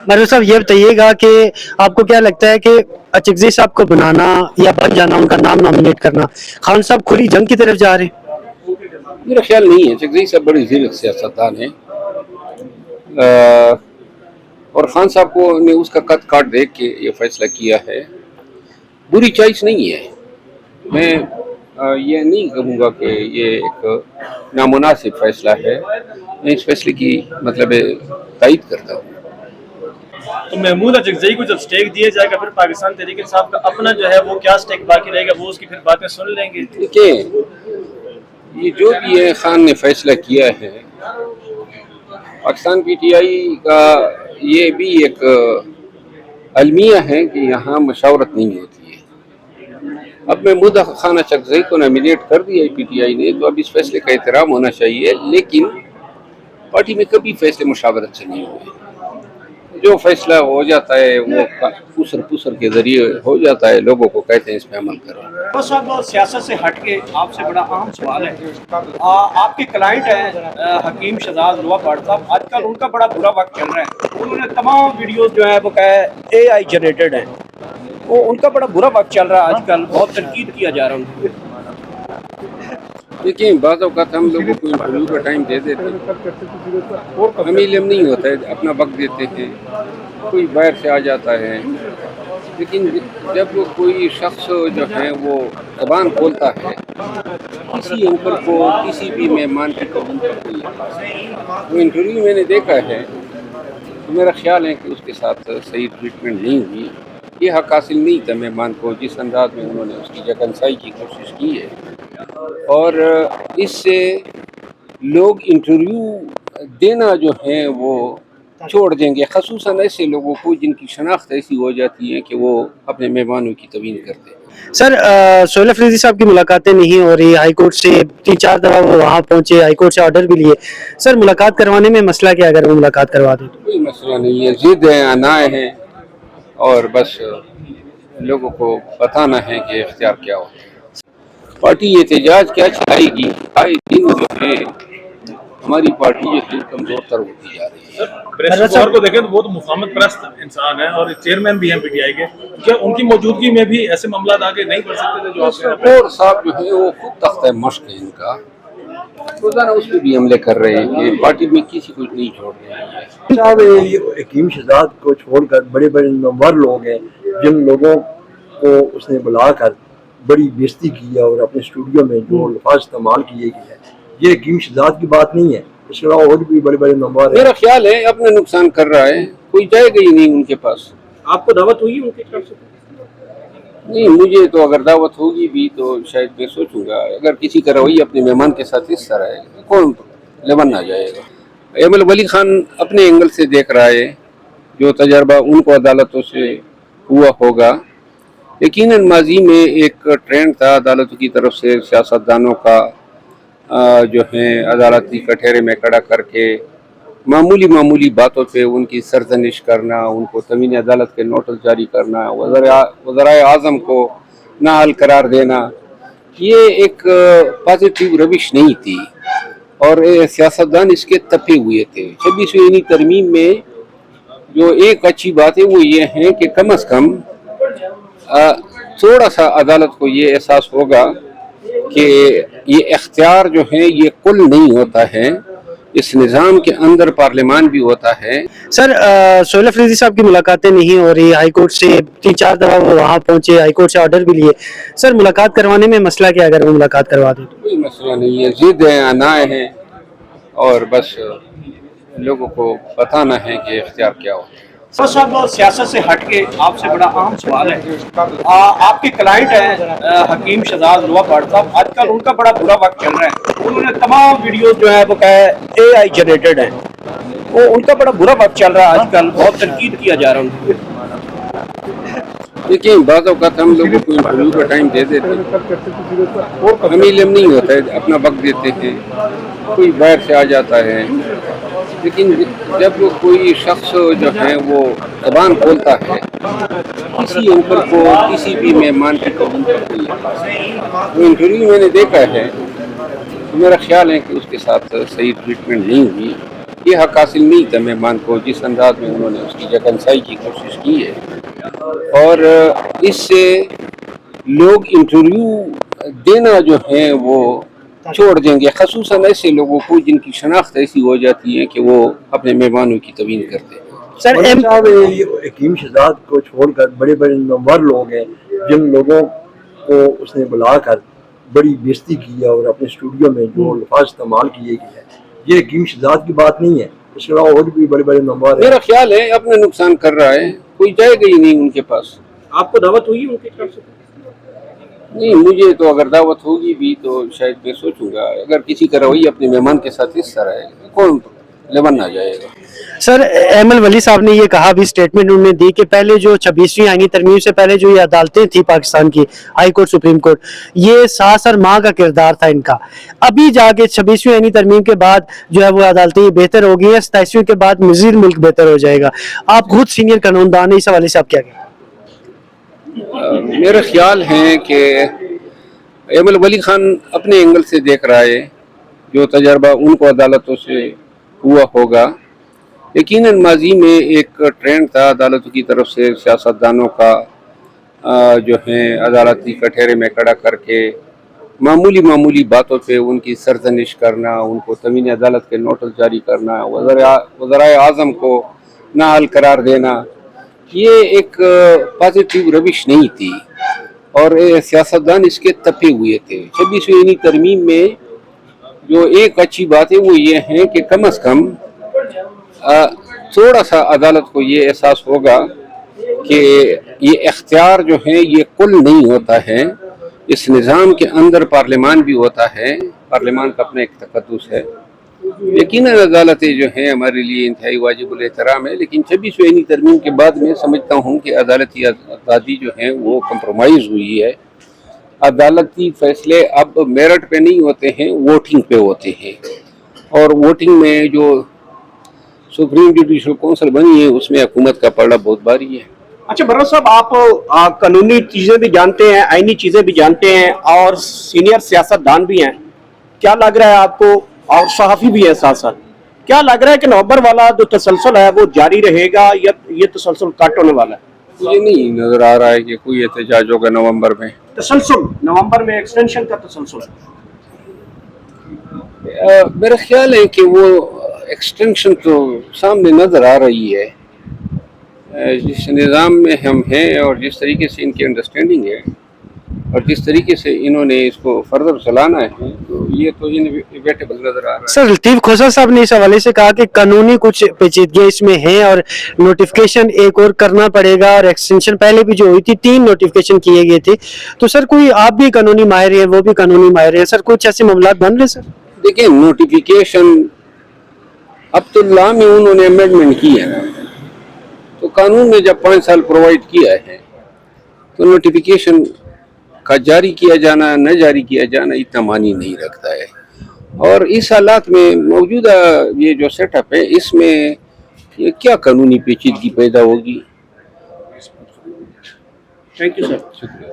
मरहूम साहब ये बताइएगा कि आपको क्या लगता है कि अचकज़ई साहब को बनाना या बन जाना, उनका नाम नॉमिनेट करना, खान साहब खुली जंग की तरफ जा रहे हैं? मेरा ख्याल नहीं है। चकजई साहब बड़ी जीरक सियासतदान है और खान साहब को ने उसका कद काट देख के ये फैसला किया है। बुरी चॉइस नहीं है। मैं ये नहीं कहूँगा कि ये एक नामुनासिब फैसला है। मैं इस फैसले की मतलब तायद करता हूँ। तो महमूद अचकज़ई को जब स्टेक दिया जाएगा फिर पाकिस्तान तहरीक इंसाफ का अपना जो है वो क्या स्टेक बाकी रहेगा, वो उसकी फिर बातें सुन लेंगे। देखिए, ये जो भी है खान ने फैसला किया है, पाकिस्तान पीटीआई का ये भी एक अलमिया है कि यहाँ मशावरत नहीं होती है। अब महमूद खान अचकज़ई को नॉमिनेट कर दिया पीटीआई ने, तो अब इस फैसले का एहतराम होना चाहिए। लेकिन पार्टी में कभी फैसले मुशावरत से नहीं हुए। जो फैसला हो जाता है वो पुसर पुसर के जरिए हो जाता है, लोगों को कहते हैं इसमें अमल करो। तो साहब सियासत से हट के आपसे बड़ा अहम सवाल है, आपके क्लाइंट हैं हकीम शहजाद लवा भट्ट साहब, आजकल उनका बड़ा बुरा वक्त चल रहा है। उन्होंने तमाम वीडियोस जो है वो कहे AI जनरेटेड हैं, वो उनका बड़ा बुरा वक्त चल रहा है आजकल, बहुत तनकीद किया जा रहा है उनको। देखिए, बात औकात हम लोगों को इंटरव्यू का टाइम दे देते हैं, हमें इल्म नहीं होता है, अपना वक्त देते हैं, कोई बाहर से आ जाता है। लेकिन जब कोई शख्स जो है वो ज़बान खोलता है किसी एंकर को, किसी भी मेहमान की कबूल करती है, वो इंटरव्यू मैंने देखा है, तो मेरा ख्याल है कि उसके साथ सही ट्रीटमेंट नहीं हुई। ये हक हासिल नहीं था मेहमान को, जिस अंदाज में उन्होंने उसकी जगनसाई की कोशिश की है। और इससे लोग इंटरव्यू देना जो है वो छोड़ देंगे, खसूसन ऐसे लोगों को जिनकी शनाख्त ऐसी हो जाती है कि वो अपने मेहमानों की तवीन करते हैं। सर सोहेल अफरीदी साहब की मुलाकातें नहीं हो रही, हाई कोर्ट से 3-4 दफ़ा वो वहाँ पहुँचे, हाई कोर्ट से ऑर्डर भी लिए। सर मुलाकात करवाने में मसला क्या, अगर वो मुलाकात करवा दें? कोई मसला नहीं है, जिद है, अनाए हैं, और बस लोगों को बताना है कि इख्तियार क्या होता है। पार्टी एहतजाज क्या चलाएगी? आए दिन जो है हमारी पार्टी जो है कमजोर तर होती जा रही है। प्रेस को देखें तो वो तो मुफाहमत परस्त इंसान है और चेयरमैन भी हैं पीटीआई के। क्या उनकी मौजूदगी में भी ऐसे मामला आगे नहीं बढ़ सकते थे? जो और साहब जो है वो खुद तख्ता मश्क है इनका, रोजाना उस पर भी हमले कर रहे हैं कि पार्टी में किसी को नहीं छोड़ रहे हैं। साहब हकीम शहजाद को छोड़कर बड़े बड़े नंबर लोग हैं जिन लोगों को उसने बुलाकर बड़ी बेइज्जती की है और अपने स्टूडियो में जो अल्फाज इस्तेमाल किए गए हैं, ये हकीम शहजाद की बात नहीं है। इसके अलावा और भी बड़े बड़े नंबर हैं। मेरा ख्याल है अपना नुकसान कर रहा है, कोई जाएगा ही नहीं उनके पास। आपको दावत हुई उनकी तरफ से? नहीं, मुझे तो अगर दावत होगी भी तो शायद मैं सोचूंगा, अगर किसी का रवैया अपने मेहमान के साथ इस तरह है कौन लेवन आ जाएगा। एमल वली खान अपने एंगल से देख रहा है, जो तजर्बा उनको अदालतों से हुआ होगा। यकीनन माजी में एक ट्रेंड था अदालतों की तरफ से सियासतदानों का जो है अदालती कटहरे में खड़ा करके मामूली बातों पे उनकी सरजनिश करना, उनको तमीन अदालत के नोटिस जारी करना, वज़राए आज़म को नाअहल करार देना, ये एक पॉजिटिव रविश नहीं थी और सियासतदान इसके तपे हुए थे। 26वीं तरमीम में जो एक अच्छी बात है वो ये है कि कम अज़ कम थोड़ा सा अदालत को ये एहसास होगा कि ये इख्तियार जो है ये कुल नहीं होता है, इस निज़ाम के अंदर पार्लियामान भी होता है। सर सोहेल अफरीदी साहब की मुलाकातें नहीं हो रही, हाई कोर्ट से 3-4 दफ़ा वो वहाँ पहुँचे, हाई कोर्ट से ऑर्डर भी लिए। सर मुलाकात करवाने में मसला क्या, अगर वो मुलाकात करवा दें? कोई मसला नहीं है, जिद है, अनाए हैं, और बस लोगों को बताना है कि इख्तियार क्या होता है। तो साहब सियासत से हट के आपसे बड़ा अहम सवाल है, आपके क्लाइंट हैं हकीम शहजाद लवा भट्ट साहब, आजकल उनका बड़ा बुरा वक्त चल रहा है। उन्होंने तमाम वीडियोस जो है वो कहे AI जनरेटेड हैं, वो उनका बड़ा बुरा वक्त चल रहा है आजकल, बहुत तनकीद किया जा रहा है उनको। देखिए, बात औकात हम लोगों को इंटरव्यू का टाइम दे देते हैं, हमें इल्म नहीं होता है, अपना वक्त देते हैं, कोई बाहर से आ जाता है। लेकिन जब कोई शख्स जो है वो ज़बान खोलता है किसी एंकर को, किसी भी मेहमान की कबूल करती है, वो इंटरव्यू मैंने देखा है, तो मेरा ख्याल है कि उसके साथ सही ट्रीटमेंट नहीं हुई। یہ حق حاصل نہیں تھا مہمان کو جس انداز میں انہوں نے اس کی جگنسائی کی کوشش کی ہے، اور اس سے لوگ انٹرویو دینا جو ہے وہ چھوڑ دیں گے، خصوصاً ایسے لوگوں کو جن کی شناخت ایسی ہو جاتی ہے کہ وہ اپنے مہمانوں کی توہین کرتے ہیں۔ سر مولوی صاحب حکیم شہزاد کو چھوڑ کر بڑے بڑے نامور لوگ ہیں جن لوگوں کو اس نے بلا کر بڑی بےزتی کی ہے اور اپنے اسٹوڈیو میں جو الفاظ استعمال کیے گئے ہیں، یہ حکیم شہزاد کی بات نہیں ہے، اس کے علاوہ اور بھی بڑے بڑے نامور ہیں۔ میرا خیال ہے اپنے نقصان کر رہا ہے، کوئی جائے گا ہی نہیں ان کے پاس۔ آپ کو دعوت ہوئی ان کی طرف سے؟ نہیں، مجھے تو اگر دعوت ہوگی بھی تو شاید میں سوچوں گا، اگر کسی کا رویہ اپنے مہمان کے ساتھ اس طرح ہے کون لیبن نہ جائے گا۔ سر احمد ولی صاحب نے یہ کہا بھی اسٹیٹمنٹ انہوں نے دی کہ پہلے جو 26ویں آئینی ترمیم سے پہلے جو یہ عدالتیں تھی پاکستان کی ہائی کورٹ سپریم کورٹ، یہ ساس اور ماں کا کردار تھا ان کا، ابھی جا کے 26ویں آئینی ترمیم کے بعد جو ہے وہ عدالتیں بہتر ہو گئی ہیں، 27ویں کے بعد مزید ملک بہتر ہو جائے گا۔ آپ خود سینئر قانون دان ہیں، اس حوالے سے آپ کیا کہیں؟ میرا خیال ہے کہ احمد ولی خان اپنے اینگل سے دیکھ رہا ہے، جو تجربہ ان کو عدالتوں سے ہوا ہوگا۔ یقیناً ماضی میں ایک ٹرینڈ تھا عدالتوں کی طرف سے سیاستدانوں کا جو ہے عدالتی کٹہرے میں کھڑا کر کے معمولی باتوں پہ ان کی سرزنش کرنا، ان کو تمین عدالت کے نوٹس جاری کرنا، وزرائے اعظم کو نااہل قرار دینا، یہ ایک پازیٹیو روش نہیں تھی اور سیاستدان اس کے تپے ہوئے تھے۔ 26ویں ترمیم میں جو ایک اچھی بات ہے وہ یہ ہے کہ کم از کم تھوڑا سا عدالت کو یہ احساس ہوگا کہ یہ اختیار جو ہے یہ کل نہیں ہوتا ہے، اس نظام کے اندر پارلیمان بھی ہوتا ہے، پارلیمان کا اپنا ایک تقدس ہے۔ یقیناً عدالتیں جو ہیں ہمارے لیے انتہائی واجب الاحترام ہے، لیکن 26ویں ترمیم کے بعد میں سمجھتا ہوں کہ عدالتی آزادی جو ہے وہ کمپرومائز ہوئی ہے۔ عدالتی فیصلے اب میرٹ پہ نہیں ہوتے ہیں، ووٹنگ پہ ہوتے ہیں، اور ووٹنگ میں جو سپریم جوڈیشل کونسل بنی ہے اس میں حکومت کا پلڑا بہت بھاری ہے۔ اچھا برر صاحب، آپ قانونی چیزیں بھی جانتے ہیں، آئینی چیزیں بھی جانتے ہیں اور سینئر سیاست دان بھی ہیں، کیا لگ رہا ہے آپ کو، اور صحافی بھی ہے ساتھ ساتھ، کیا لگ رہا ہے کہ نومبر والا جو تسلسل ہے وہ جاری رہے گا یا یہ تسلسل کٹ ہونے والا ہے؟ مجھے نہیں نظر آ رہا ہے کہ کوئی احتجاج ہوگا نومبر میں۔ تسلسل نومبر میں ایکسٹینشن کا تسلسل، میرا خیال ہے کہ وہ ایکسٹینشن تو سامنے نظر آ رہی ہے، جس نظام میں ہم ہیں اور جس طریقے سے ان کی انڈرسٹینڈنگ ہے اور جس طریقے سے انہوں نے اس کو فردر چلانا ہے تو یہ تو انیویٹیبل نظر آ رہا ہے۔ سر لطیف کھوسر صاحب نے اس حوالے سے کہا کہ قانونی کچھ پیچیدگیاں اس میں ہیں اور نوٹیفیکیشن ایک اور کرنا پڑے گا، اور ایکسٹینشن پہلے بھی جو ہوئی تھی 3 نوٹیفیکیشن کیے گئے تھے، تو سر کوئی آپ بھی قانونی ماہر ہیں، وہ بھی قانونی ماہر ہیں، سر کچھ ایسے معاملات بن رہے سر؟ دیکھیں نوٹیفیکیشن اب تو لا میں انہوں نے امینڈمنٹ کی ہے نا، تو قانون میں جب 5 سال پرووائڈ کیا ہے تو نوٹیفیکیشن کا جاری کیا جانا نہ جاری کیا جانا اتنا معنی نہیں رکھتا ہے، اور اس حالات میں موجودہ یہ جو سیٹ اپ ہے اس میں یہ کیا قانونی پیچیدگی پیدا ہوگی۔ Thank you sir. شکریہ۔